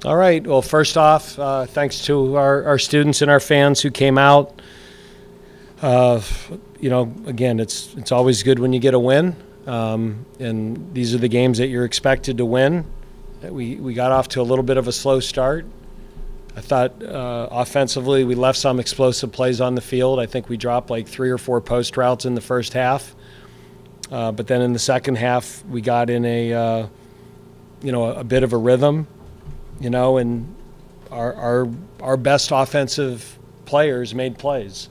All right. Well, first off, thanks to our students and our fans who came out. Again, it's always good when you get a win, and these are the games that you're expected to win. We got off to a little bit of a slow start. I thought offensively we left some explosive plays on the field. I think we dropped like 3 or 4 post routes in the first half, but then in the second half we got in a bit of a rhythm. And our best offensive players made plays.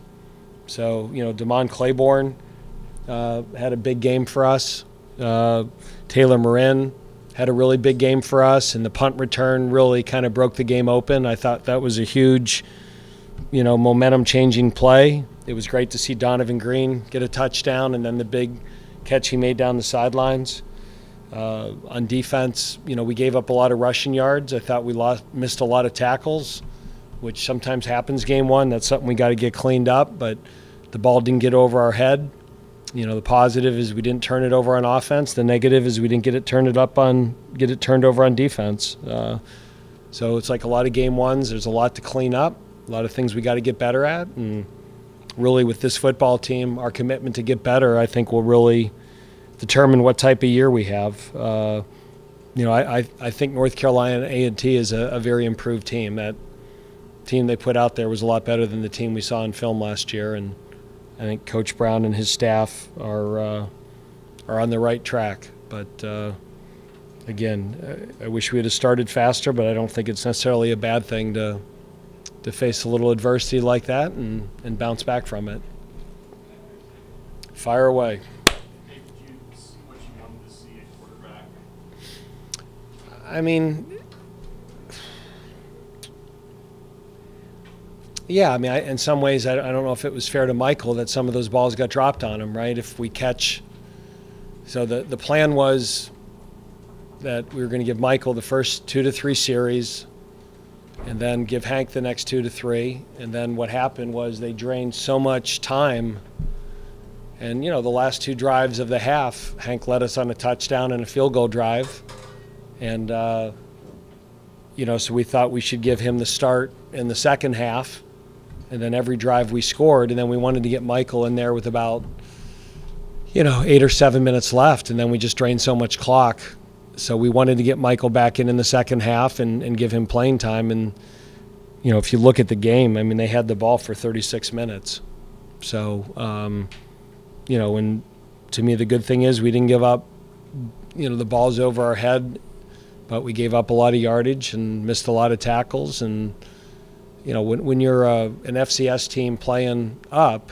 So, Damon Claiborne had a big game for us. Taylor Marin had a really big game for us, and the punt return really kind of broke the game open. I thought that was a huge, momentum-changing play. It was great to see Donovan Green get a touchdown and then the big catch he made down the sidelines. On defense, we gave up a lot of rushing yards. I thought we missed a lot of tackles, which sometimes happens game one. That's something we got to get cleaned up, but the ball didn't get over our head. The positive is we didn't turn it over on offense. The negative is we didn't get it turned over on defense. So it's like a lot of game ones. There's a lot to clean up, a lot of things we got to get better at. And really with this football team, our commitment to get better, I think will really determine what type of year we have. I think North Carolina A&T is a very improved team. That team they put out there was a lot better than the team we saw in film last year, and I think Coach Brown and his staff are on the right track. But again, I wish we had started faster, but I don't think it's necessarily a bad thing to face a little adversity like that and bounce back from it. Fire away. In some ways, I don't know if it was fair to Michael that some of those balls got dropped on him, right? If we catch – so the plan was that we were going to give Michael the first 2 to 3 series and then give Hank the next 2 to 3. And then what happened was they drained so much time. And, the last 2 drives of the half, Hank led us on a touchdown and a field goal drive. And, so we thought we should give him the start in the second half, and then every drive we scored, and then we wanted to get Michael in there with about, 8 or 7 minutes left, and then we just drained so much clock. So we wanted to get Michael back in the second half and give him playing time. And, if you look at the game, they had the ball for 36 minutes. So, and to me the good thing is we didn't give up, the ball's over our head, but we gave up a lot of yardage and missed a lot of tackles. And, when you're an FCS team playing up,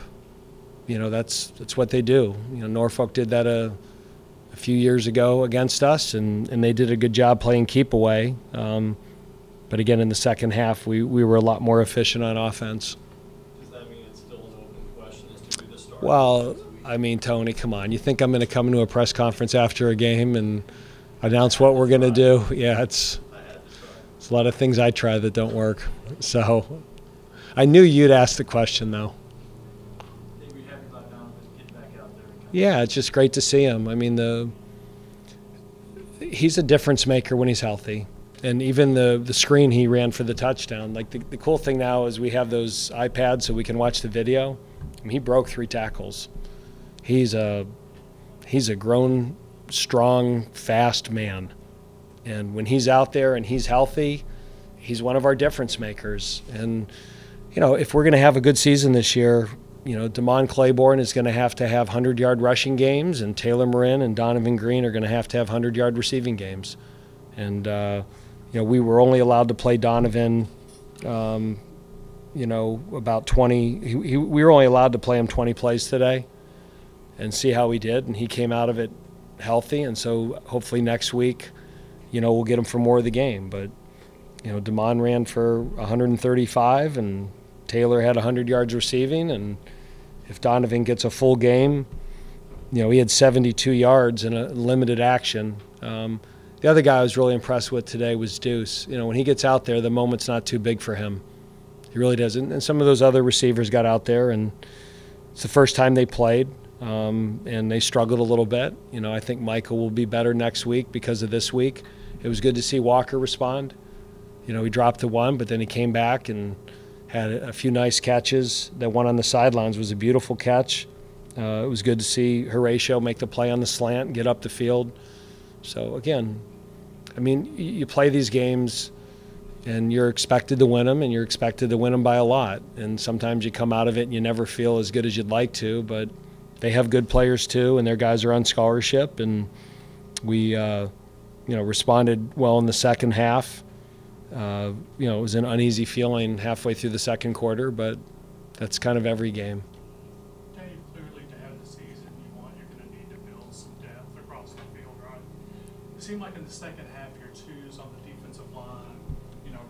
that's what they do. Norfolk did that a few years ago against us, and they did a good job playing keep away. But again, in the second half, we were a lot more efficient on offense. Does that mean it's still an open question as to who the starter? Well, Tony, come on. You think I'm going to come into a press conference after a game and announce what we're going to do? Yeah, it's a lot of things I try that don't work. So I knew you'd ask the question, though. Yeah, it's just great to see him. He's a difference maker when he's healthy. And even the screen he ran for the touchdown, like the cool thing now is we have those iPads so we can watch the video. He broke 3 tackles. He's a grown, strong, fast man. And when he's out there and he's healthy, he's one of our difference makers. And, if we're going to have a good season this year, Damon Claiborne is going to have 100-yard rushing games, and Taylor Marin and Donovan Green are going to have 100-yard receiving games. And, we were only allowed to play Donovan, about 20. We were only allowed to play him 20 plays today and see how he did, and he came out of it healthy. And so hopefully next week, we'll get him for more of the game. But, Damon ran for 135, and Taylor had 100 yards receiving. And if Donovan gets a full game, he had 72 yards in a limited action. The other guy I was really impressed with today was Deuce. When he gets out there, the moment's not too big for him. He really doesn't. And some of those other receivers got out there, and it's the first time they played, and they struggled a little bit. I think Michael will be better next week because of this week. It was good to see Walker respond. he dropped the one, but then he came back and had a few nice catches. That one on the sidelines was a beautiful catch. It was good to see Horatio make the play on the slant and get up the field. So, again, I mean, you play these games and you're expected to win them, and you're expected to win them by a lot. And sometimes you come out of it and you never feel as good as you'd like to, but they have good players too, and their guys are on scholarship. And we, responded well in the second half. It was an uneasy feeling halfway through the second quarter, but that's kind of every game. Dave, clearly to have the season you want, you're going to need to build some depth across the field, right? It seemed like in the second half, your twos on the defensive line,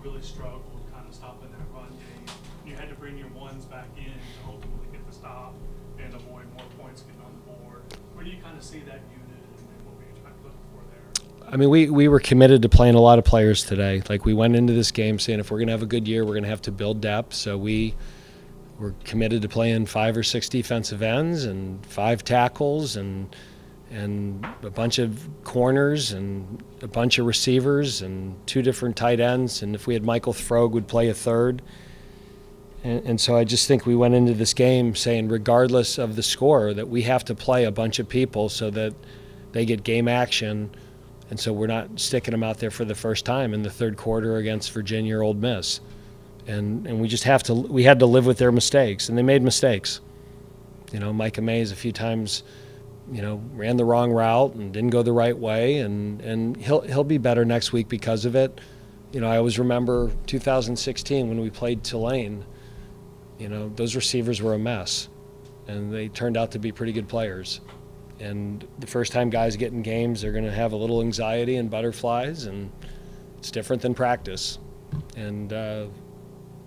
really struggled kind of stopping that run game. You had to bring your ones back in to ultimately get the stop and avoid more points getting on the board. Where do you kind of see that unit, and what were you trying to look for there? I mean, we were committed to playing a lot of players today. Like, we went into this game saying if we're going to have a good year, we're going to have to build depth. So we were committed to playing 5 or 6 defensive ends and 5 tackles and a bunch of corners and a bunch of receivers and 2 different tight ends. And if we had Michael Throg, would play a third. And so I just think we went into this game saying, regardless of the score, that we have to play a bunch of people so that they get game action. And so we're not sticking them out there for the first time in the third quarter against Virginia or Ole Miss. And we just had to live with their mistakes, and they made mistakes. Micah Mays a few times, ran the wrong route and didn't go the right way, and he'll be better next week because of it. I always remember 2016 when we played Tulane. Those receivers were a mess, and they turned out to be pretty good players. And the first time guys get in games, they're going to have a little anxiety and butterflies, and it's different than practice. And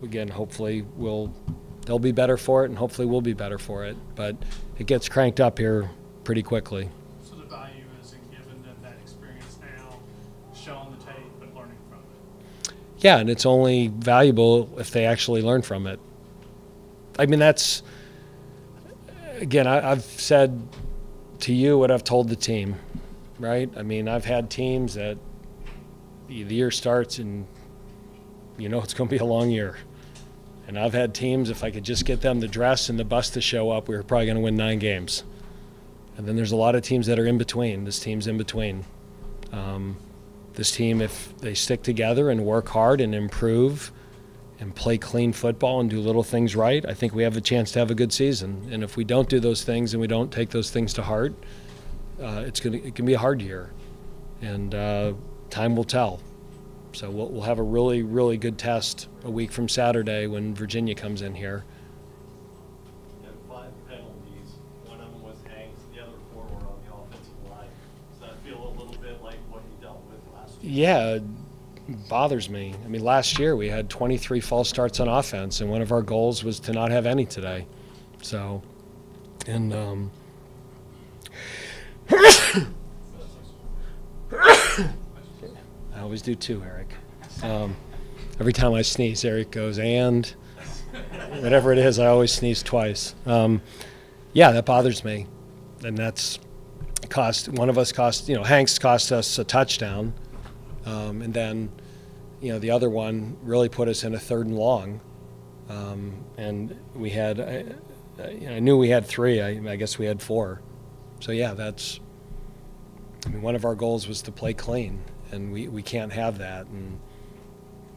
again, hopefully they'll be better for it, and hopefully we'll be better for it. But it gets cranked up here pretty quickly. So the value is in giving them that experience now, showing the tape, but learning from it. Yeah, and it's only valuable if they actually learn from it. I mean, that's, again, I've said to you what I've told the team, right? I mean, I've had teams that the year starts and it's going to be a long year. And I've had teams, if I could just get them the dress and the bus to show up, we were probably going to win 9 games. And then there's a lot of teams that are in between. This team's in between. This team, if they stick together and work hard and improve and play clean football and do little things right, I think we have a chance to have a good season. And if we don't do those things and we don't take those things to heart, it can be a hard year. And time will tell. So we'll have a really, really good test a week from Saturday when Virginia comes in here. You had 5 penalties. One of them was Hanks. The other 4 were on the offensive line. Does that feel a little bit like what you dealt with last year? Yeah, it bothers me. I mean, last year we had 23 false starts on offense, and one of our goals was to not have any today. So, and I always do too, Eric. Every time I sneeze, Eric goes, and whatever it is, I always sneeze twice. Yeah, that bothers me. And that's one of us cost, Hanks cost us a touchdown. And then, the other one really put us in a 3rd and long. And we had, I knew we had 3. I guess we had 4. So, yeah, one of our goals was to play clean. And we can't have that. And,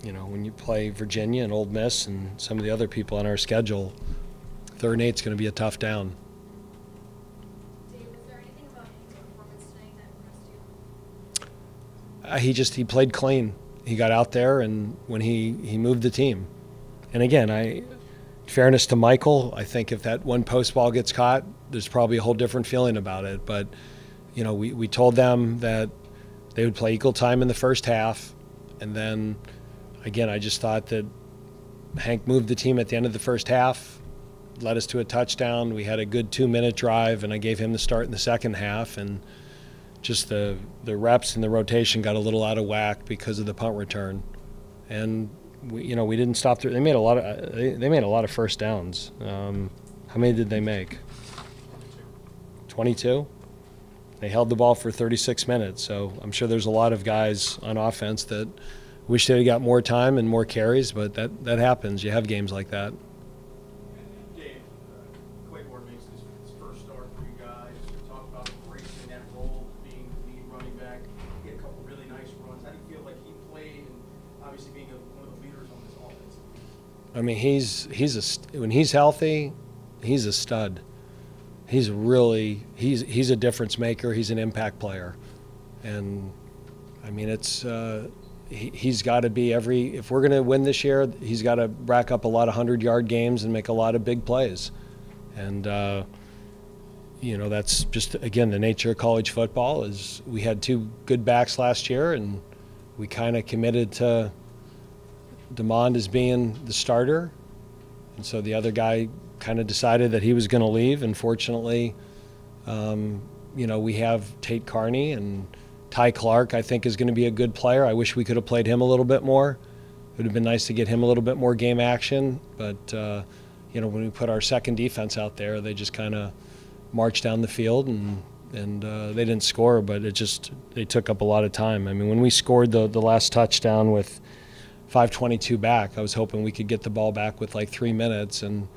when you play Virginia and Ole Miss and some of the other people on our schedule, 3rd and 8's going to be a tough down. Dave, was there anything about his performance tonight that impressed you? He played clean. He got out there, and when he moved the team. And again, fairness to Michael, I think if that one post ball gets caught, there's probably a whole different feeling about it. But, we told them that they would play equal time in the first half. And then, again, I just thought that Hank moved the team at the end of the first half, led us to a touchdown. We had a good 2-minute drive, and I gave him the start in the second half. And just the reps and the rotation got a little out of whack because of the punt return. And, we didn't stop there. They made a lot of first downs. How many did they make? 22? They held the ball for 36 minutes, so I'm sure there's a lot of guys on offense that wish they'd got more time and more carries, but that happens. You have games like that. Dave, Claiborne makes his first start for you guys. Talk about embracing that role, being the lead running back. He had a couple really nice runs. How do you feel like he played, and obviously being one of the leaders on this offense? I mean, when he's healthy, he's a stud. He's a difference maker. He's an impact player, and I mean he's got to be if we're going to win this year, he's got to rack up a lot of 100-yard games and make a lot of big plays, and that's just again the nature of college football. Is we had 2 good backs last year, and we kind of committed to DeMond as being the starter, and so the other guy kind of decided that he was going to leave. And fortunately, we have Tate Carney, and Ty Clark I think is going to be a good player. I wish we could have played him a little bit more. It would have been nice to get him a little bit more game action, but when we put our second defense out there, they just kind of marched down the field, and they didn't score, but they took up a lot of time. I mean, when we scored the last touchdown with 5:22 back, I was hoping we could get the ball back with like 3 minutes and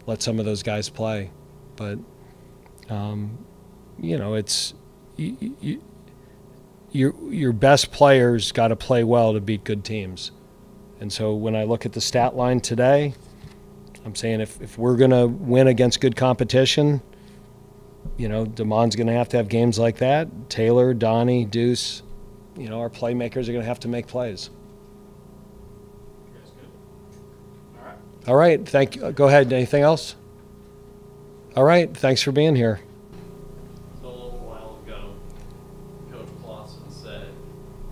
let some of those guys play. But it's your best players got to play well to beat good teams. And so when I look at the stat line today, I'm saying if we're going to win against good competition, DeMond's going to have games like that. Taylor, Donnie, Deuce, our playmakers are going to have to make plays. All right, thank you. Go ahead. Anything else? All right, thanks for being here. So a little while ago, Coach Clawson said,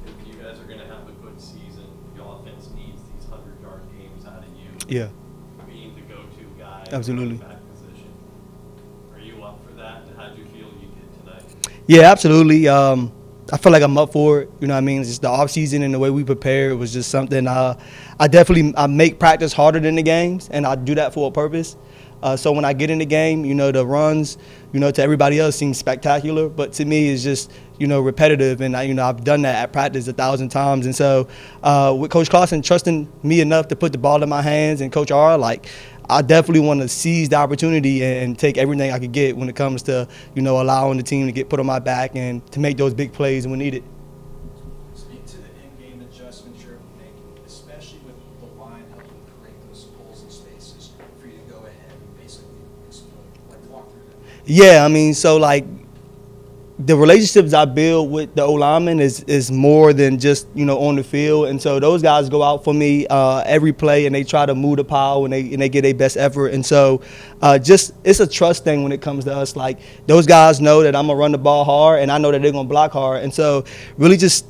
if you guys are going to have a good season, the offense needs these 100-yard games out of you. Yeah. Being the go-to guy. Absolutely. Back position. Are you up for that? And how do you feel you did tonight? Yeah, absolutely. I feel like I'm up for it. You know what I mean? It's just the off season and the way we prepare was just something I make practice harder than the games, and I do that for a purpose. So when I get in the game, the runs, to everybody else seem spectacular, but to me it's just, repetitive, and I've done that at practice 1,000 times. And so with Coach Clawson trusting me enough to put the ball in my hands, and Coach R, I definitely want to seize the opportunity and take everything I could get when it comes to, allowing the team to get put on my back and to make those big plays when needed. Speak to the in-game adjustments you're making, especially with the line helping create those holes and spaces for you to go ahead and basically explode. Walk through that. Yeah, I mean, so the relationships I build with the O-linemen is more than just, on the field. And so those guys go out for me every play, and they try to move the pile, and they get their best effort. And so it's a trust thing when it comes to us. Those guys know that I'm going to run the ball hard, and I know that they're going to block hard. And so really just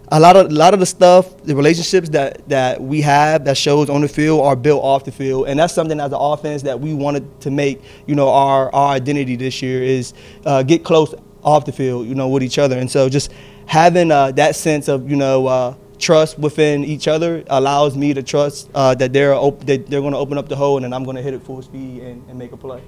a lot of the stuff, the relationships that we have that shows on the field are built off the field. And that's something as an offense that we wanted to make, our identity this year is get close off the field, with each other. And so just having that sense of, trust within each other allows me to trust that they're going to open up the hole, and then I'm going to hit it full speed and make a play.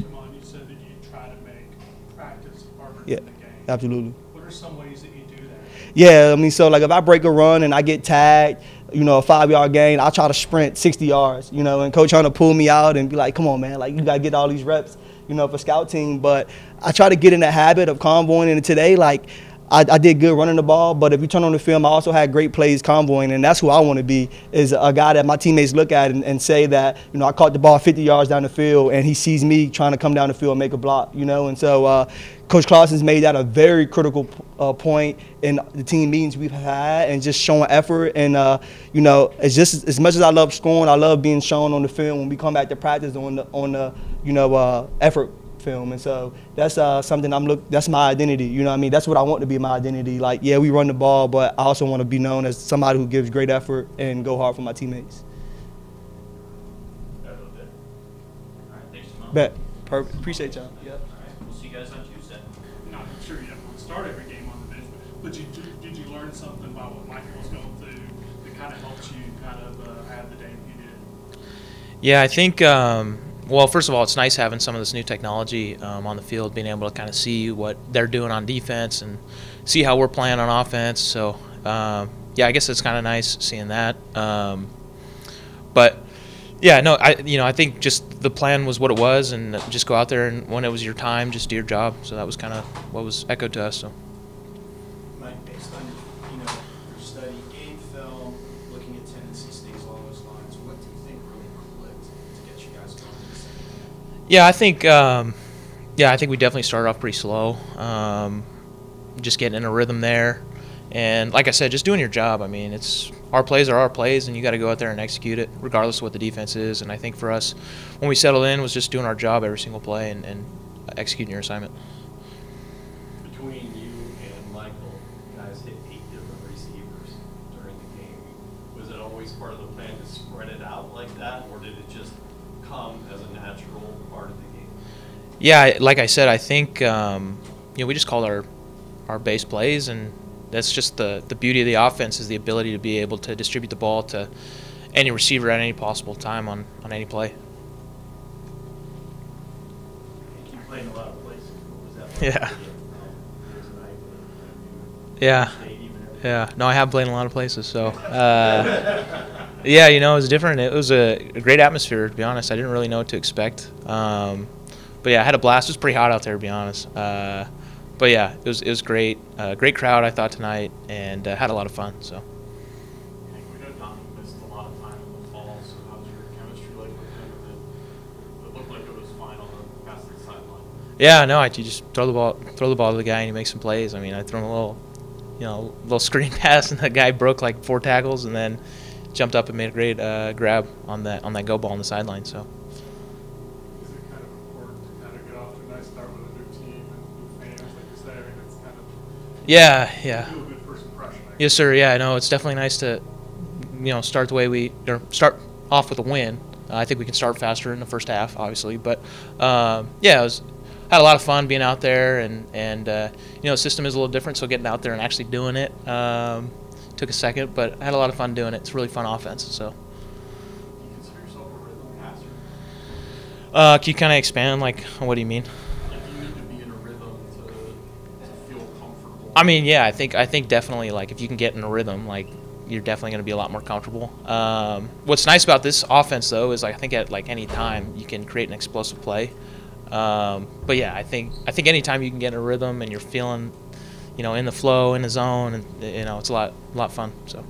Jamon, you said that you try to make practice harder Yeah, than the game. absolutely. What are some ways that you do that? Yeah, I mean, so if I break a run and I get tagged, a 5-yard gain, I'll try to sprint 60 yards, and Coach Hunter pull me out and be like, come on, man, you got to get all these reps, for scout team. But I try to get in the habit of convoying, and today, I did good running the ball, but if you turn on the film, I also had great plays convoying, and that's who I want to be, is a guy that my teammates look at and say that, I caught the ball 50 yards down the field, and he sees me trying to come down the field and make a block, And so Coach Clawson's made that a very critical point in the team meetings we've had, and just showing effort. And, it's just as much as I love scoring, I love being shown on the film when we come back to practice on the effort film. And so that's something that's my identity, That's what I want to be my identity. Yeah, we run the ball, but I also want to be known as somebody who gives great effort and go hard for my teammates. All right, thanks, Jamon. Bet. Perfect. Appreciate y'all. Yep. All right, we'll see you guys on Tuesday. Not sure you have to start every game on the bench, but did you learn something about what Michael was going through that kind of helped you have the day you did? Yeah, I think well, first of all, it's nice having some of this new technology on the field, being able to kind of see what they're doing on defense and see how we're playing on offense. So, yeah, I guess it's kind of nice seeing that. But yeah, no, I think just the plan was what it was, and just go out there, and when it was your time, just do your job. So that was kind of what was echoed to us. So. Mike, based on your study, game film, looking at tendencies, things along those lines, what do you think really clicked to get you guys going in the second half? Yeah, I think we definitely started off pretty slow. Just getting in a rhythm there, and like I said, just doing your job. I mean, it's our plays are our plays, and you got to go out there and execute it, regardless of what the defense is. And I think for us, when we settled in, was just doing our job every single play and executing your assignment. Between you and Michael, you guys hit 8 different receivers during the game. Was it always part of the plan to spread it out like that, or did it just come as a natural part of the game? Yeah, like I said, I think we just called our base plays, and that's just the beauty of the offense is the ability to be able to distribute the ball to any receiver at any possible time on any play. You played in a lot of places. What was that Yeah. like? There's a night with a new Yeah. stadium and everything. Yeah, no, I have played in a lot of places, so yeah, it was different. It was a great atmosphere, to be honest. I didn't really know what to expect, but yeah, I had a blast. It was pretty hot out there, to be honest. But yeah, it was great. Great crowd, I thought, tonight, and had a lot of fun. So. Hank, we know Don missed a lot of time in the fall, so how's your chemistry like with him? It looked like it was fine on the pass to the sideline. Yeah, no, you just throw the ball to the guy and he makes some plays. I mean, I threw him a little screen pass, and the guy broke like 4 tackles, and then jumped up and made a great grab on that go ball on the sideline. So. Is it kind of important to kind of get off to a nice start with a new team and new fans, like you say? I mean, it's kind of Yeah. do a good first impression. I Yes, sir. Yeah, I know it's definitely nice to, start the way start off with a win. I think we can start faster in the first half, obviously, but had a lot of fun being out there, and the system is a little different, so getting out there and actually doing it took a second, but I had a lot of fun doing it. It's a really fun offense. So. Do you consider yourself a rhythm passer? Can you kind of expand? Like, what do you mean? Like, you need to be in a rhythm to feel comfortable. I mean, yeah, I think definitely, like, if you can get in a rhythm, like, you're definitely going to be a lot more comfortable. What's nice about this offense, though, is, like, I think at like any time you can create an explosive play. But yeah, I think any time you can get in a rhythm and you're feeling, in the flow, in the zone, and it's a lot fun. So.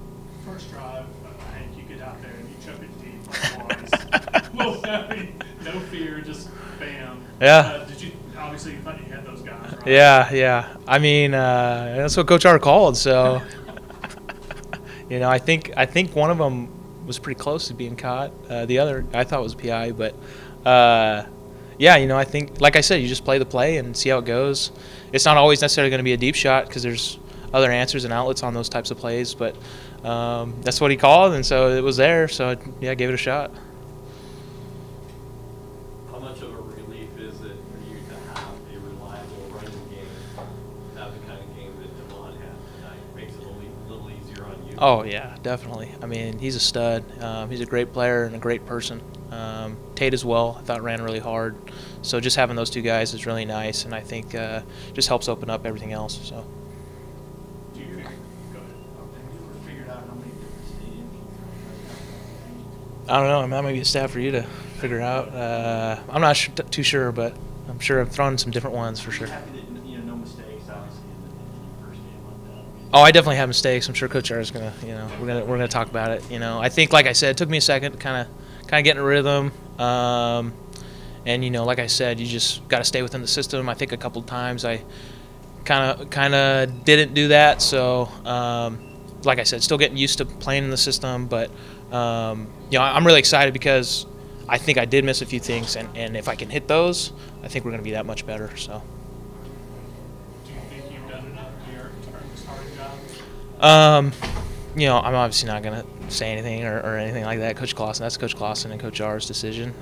First drive, Hank, you get out there and you chuck it deep on twice. No fear, just bam. Yeah. Did you obviously you thought you had those guys, right? Yeah. I mean, that's what Coach R called. So, I think one of them was pretty close to being caught. The other I thought was a PI, but I think, like I said, you just play the play and see how it goes. It's not always necessarily going to be a deep shot because there's other answers and outlets on those types of plays, but that's what he called, and so it was there. So yeah, I gave it a shot. How much of a relief is it for you to have a reliable running game, have the kind of game that Devon had tonight? Makes it a little easier on you. Oh yeah, definitely. I mean, he's a stud. He's a great player and a great person. Tate as well, I thought, ran really hard. So just having those two guys is really nice, and I think just helps open up everything else. So. Do you go ahead. Have you ever figured out how many different stadiums you I don't know. That might be a stat for you to figure out. I'm not too sure, but I'm sure I've thrown some different ones for sure. happy that no mistakes, obviously, in the first game like that? Oh, I definitely have mistakes. I'm sure Coach R is gonna, we're gonna talk about it. I think, like I said, it took me a second to kind of get in a rhythm. And like I said, you just got to stay within the system. I think a couple of times I kind of didn't do that. So, like I said, still getting used to playing in the system. But I'm really excited because I think I did miss a few things, and if I can hit those, I think we're going to be that much better. So. Do you think you've done enough to your starting job? I'm obviously not going to say anything or anything like that. Coach Clawson, that's Coach Clawson and Coach R's decision.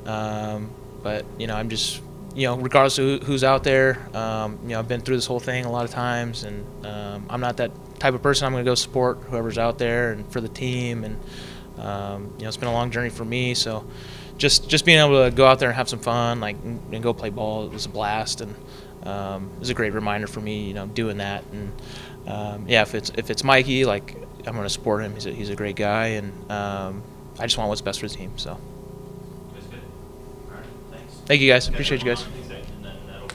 But I'm just, regardless of who's out there, I've been through this whole thing a lot of times, and I'm not that type of person. I'm going to go support whoever's out there and for the team, and it's been a long journey for me. So just being able to go out there and have some fun, and go play ball, it was a blast, and it was a great reminder for me, doing that. And if it's Mikey, like, I'm gonna support him. He's a great guy, and I just want what's best for the team. So That's good. All right, thanks. thank you guys. Appreciate you guys. And then that'll be,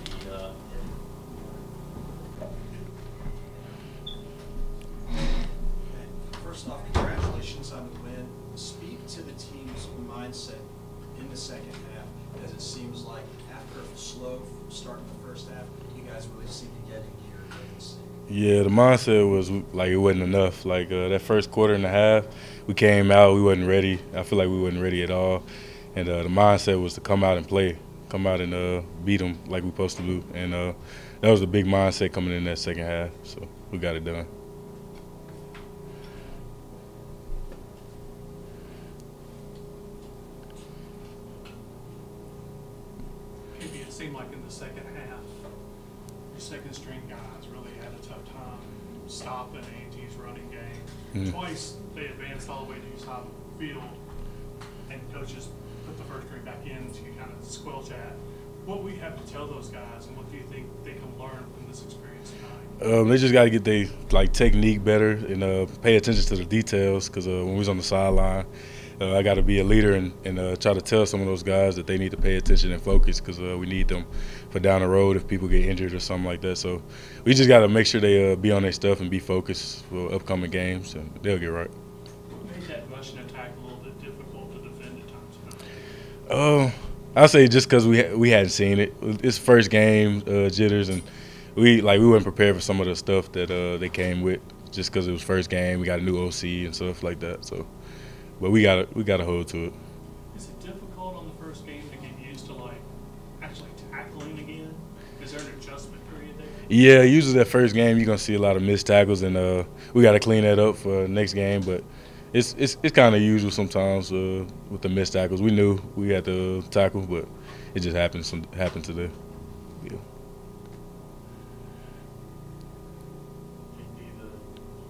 First off, congratulations on the win. Speak to the team's mindset in the second half, as it seems like after a slow start in the first half, you guys really seem to get in gear. Yeah, the mindset was like it wasn't enough. Like that first quarter and a half, we came out, we wasn't ready. I feel like we wasn't ready at all. And the mindset was to come out and play, come out and beat them like we supposed to do. And that was the big mindset coming in that second half. So we got it done. Maybe it seemed like in the second half, your second string guys really had a tough time stopping A&T's running game. Mhm. Twice they advanced all the way to your side of the field, and coaches put the first string back in to kind of squelch that. What we have to tell those guys, and what do you think they can learn from this experience tonight? They just got to get their technique better and pay attention to the details. Because when we was on the sideline, I got to be a leader and try to tell some of those guys that they need to pay attention and focus because we need them for down the road if people get injured or something like that. So we just got to make sure they be on their stuff and be focused for upcoming games, and they'll get right. What made that rushing attack a little bit difficult to defend at times tonight? I'll say just because we hadn't seen it. It's first game, jitters, and we weren't prepared for some of the stuff that they came with. Just because it was first game, we got a new OC and stuff like that. So, but we got to hold to it. Is it difficult on the first game to get used to actually tackling again? Is there an adjustment period there? Yeah, usually that first game you're gonna see a lot of missed tackles, and we got to clean that up for next game. But it's kind of usual sometimes with the missed tackles. We knew we had to tackle, but it just happened today. Yeah. I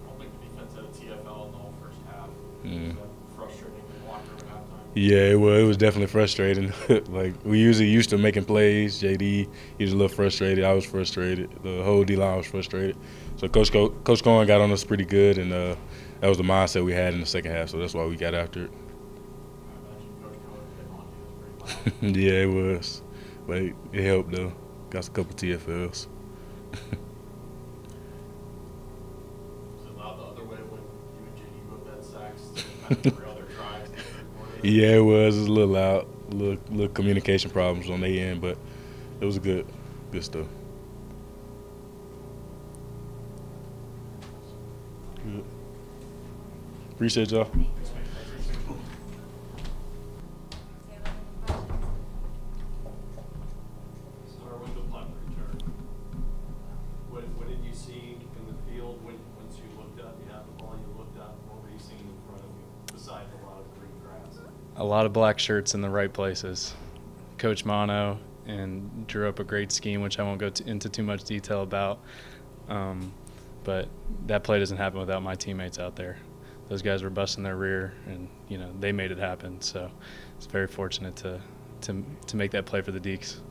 don't think the defense had a TFL in the whole first half. Mm. Was that frustrating when you walked over at halftime? Yeah, it was definitely frustrating. Like we usually used to making plays. JD, he was a little frustrated. I was frustrated. The whole D line was frustrated. So Coach Cohen got on us pretty good, and that was the mindset we had in the second half. So that's why we got after it. I imagine Coach Cohen came on you was pretty loud. Yeah, it was, but it helped though. Got a couple TFLs. Was it loud the other way when you and JD both had sacks to kind of derail their drives? in the third quarter? Yeah, it was. It was a little loud, little communication problems on their end, but it was good stuff. Good. Appreciate y'all. Start with the punt return. What did you see in the field once you looked up? You had the ball, you looked up. What were you seeing in front of you besides a lot of green grass? A lot of black shirts in the right places. Coach Mono and drew up a great scheme, which I won't go into too much detail about. But that play doesn't happen without my teammates out there. Those guys were busting their rear, and they made it happen. So it's very fortunate to make that play for the Deeks. It's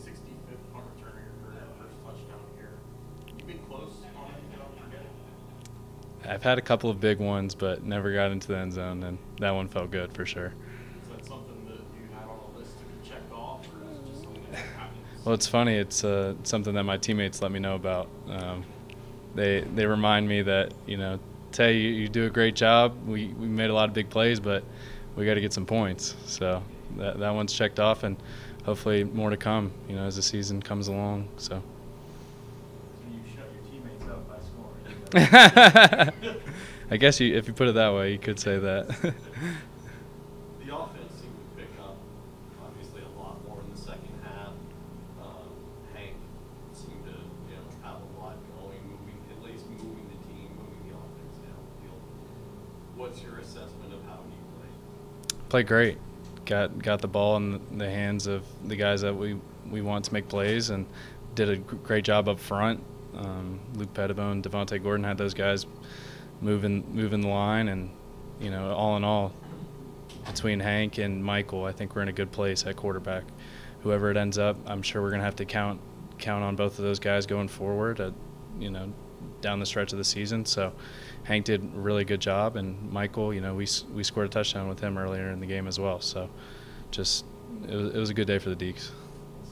the 65th punt return of your career, first touchdown here. You've been close on it, don't forget it. I've had a couple of big ones, but never got into the end zone, and that one felt good for sure. Is that something that you had on the list to be checked off, or is it just something that happens? Well, it's funny. It's something that my teammates let me know about. They remind me that Tay, you do a great job. We made a lot of big plays, but we got to get some points. So that one's checked off, and hopefully more to come. As the season comes along. So. You shut your teammates up by scoring. I guess if you put it that way, you could say that. The offense seemed to pick up, obviously, a lot more in the second half. Hank seemed to, have a lot going, at least moving the team, moving the offense downfield. What's your assessment of how he played? Played great. Got the ball in the hands of the guys that we want to make plays, and did a great job up front. Luke Pettibone, Devontae Gordon had those guys moving the line, and all in all, between Hank and Michael, I think we're in a good place at quarterback. Whoever it ends up, I'm sure we're gonna have to count on both of those guys going forward. down the stretch of the season. So Hank did a really good job, and Michael, you know, we scored a touchdown with him earlier in the game as well. So just it was a good day for the Deeks.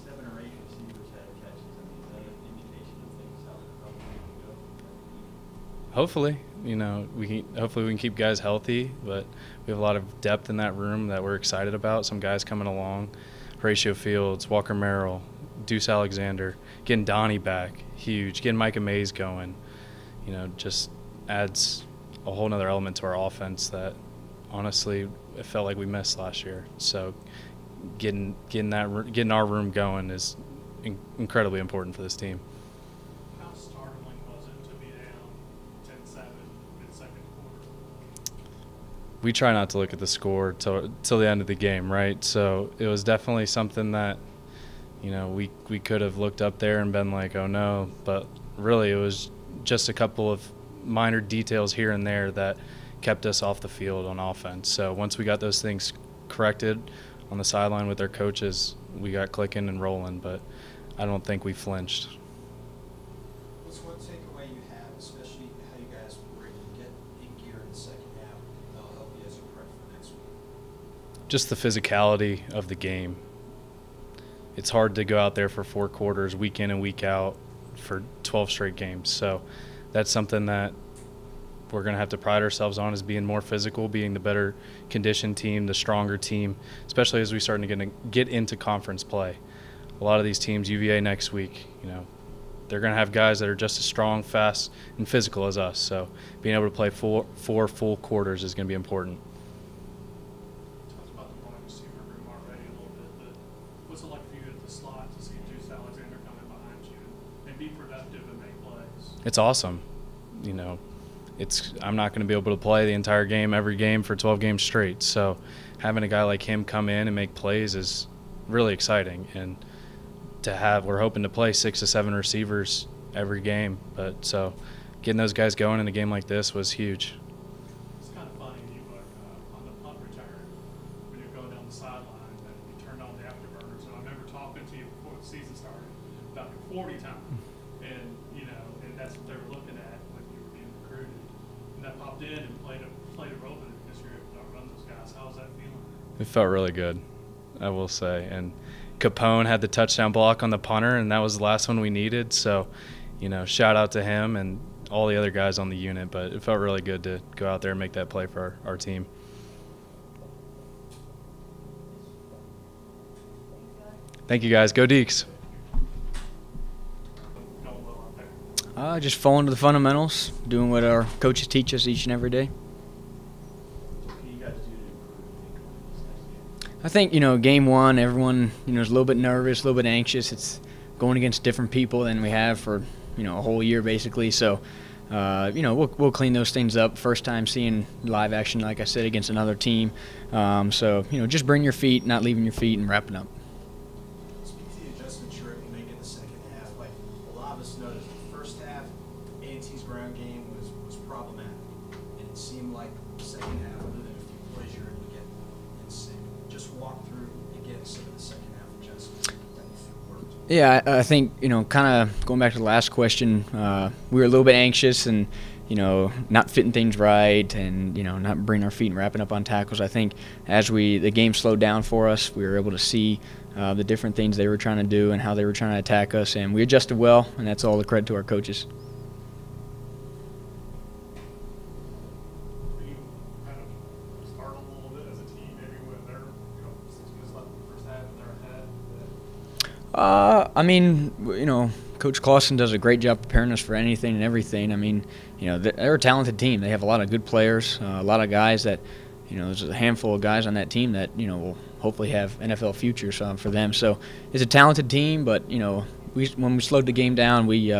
7 or 8 receivers had catches. I mean, is that an indication of things how we can go? Hopefully, you know, hopefully we can keep guys healthy, but we have a lot of depth in that room that we're excited about. Some guys coming along, Horatio Fields, Walker Merrill, Deuce Alexander, getting Donnie back, huge. Getting Micah Mays going, you know, just adds a whole nother element to our offense that honestly it felt like we missed last year. So getting our room going is incredibly important for this team. How startling was it to be down 10-7 mid-second quarter? We try not to look at the score till the end of the game, right? So it was definitely something that, you know, we could have looked up there and been like, oh no, but really it was just a couple of minor details here and there that kept us off the field on offense. So once we got those things corrected on the sideline with our coaches, we got clicking and rolling, but I don't think we flinched. What's one takeaway you have, especially how you guys were able to get in gear in the second half, that'll help you as you prep for next week? Just the physicality of the game. It's hard to go out there for 4 quarters, week in and week out, for 12 straight games. So that's something that we're going to have to pride ourselves on, is being more physical, being the better conditioned team, the stronger team, especially as we start to get into conference play. A lot of these teams, UVA next week, you know, they're going to have guys that are just as strong, fast, and physical as us. So being able to play four full quarters is going to be important. Talked about the wide receiver room already a little bit, but what's it like for you at the slot to see Deuce Alexander coming behind you and be productive and make plays? It's awesome. You know, I'm not going to be able to play the entire game, every game for 12 games straight. So having a guy like him come in and make plays is really exciting. And we're hoping to play 6 to 7 receivers every game. But so getting those guys going in a game like this was huge. It's kind of funny, you on the punt return, when you're going down the sideline, that you turned on the afterburners. And I remember talking to you before the season started about your 40 time. And, you know, and that's what they were looking at when you were being recruited. And that popped in and played a role in it because you're able to run those guys. How's that feeling? It felt really good, I will say. And Capone had the touchdown block on the punter, and that was the last one we needed. So, you know, shout out to him and all the other guys on the unit. But it felt really good to go out there and make that play for our team. Thank you, guys. Go Deeks. Going well out there. Just following to the fundamentals, doing what our coaches teach us each and every day. What can you guys do to improve this next game? I think, you know, game one, everyone, you know, is a little bit nervous, a little bit anxious. It's going against different people than we have for, you know, a whole year basically. So, you know, we'll clean those things up. First time seeing live action, like I said, against another team. So, you know, just bring your feet, not leaving your feet, and wrapping up. Speak to the adjustments you're able to make in the second half. Like, a lot of us noticed the first half, A&T's ground game was problematic. And it seemed like the second half, other than a few plays, you're able to get in sync. Just walk through again some of the second half adjustments that you feel worked. Yeah, I think, you know, kind of going back to the last question, we were a little bit anxious and, you know, not fitting things right and, you know, not bringing our feet and wrapping up on tackles. I think as the game slowed down for us, we were able to see the different things they were trying to do and how they were trying to attack us, and we adjusted well, and that's all the credit to our coaches. Were you kind of startled a little bit as a team, maybe when they're, you know, 6 minutes left in the first half and they're ahead? I mean, you know, Coach Clawson does a great job preparing us for anything and everything. I mean, you know, they're a talented team. They have a lot of good players, a lot of guys that, you know, there's a handful of guys on that team that, you know, will hopefully have NFL futures for them. So it's a talented team, but, you know, when we slowed the game down, we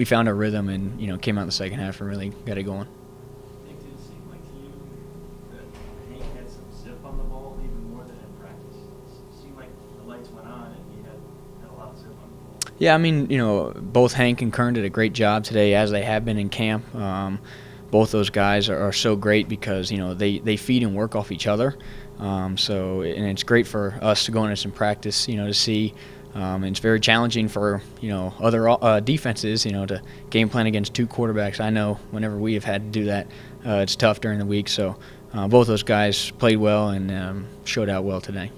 found our rhythm and, you know, came out in the second half and really got it going. Did it seem like to you that Hank had some zip on the ball even more than in practice? It seemed like the lights went on and he had a lot of zip on the ball. Yeah, I mean, you know, both Hank and Kern did a great job today, as they have been in camp. Both those guys are so great because, you know, they feed and work off each other. And it's great for us to go into some practice, you know, to see And it's very challenging for other defenses to game plan against two quarterbacks. I know whenever we have had to do that, it's tough during the week. So both those guys played well and showed out well today.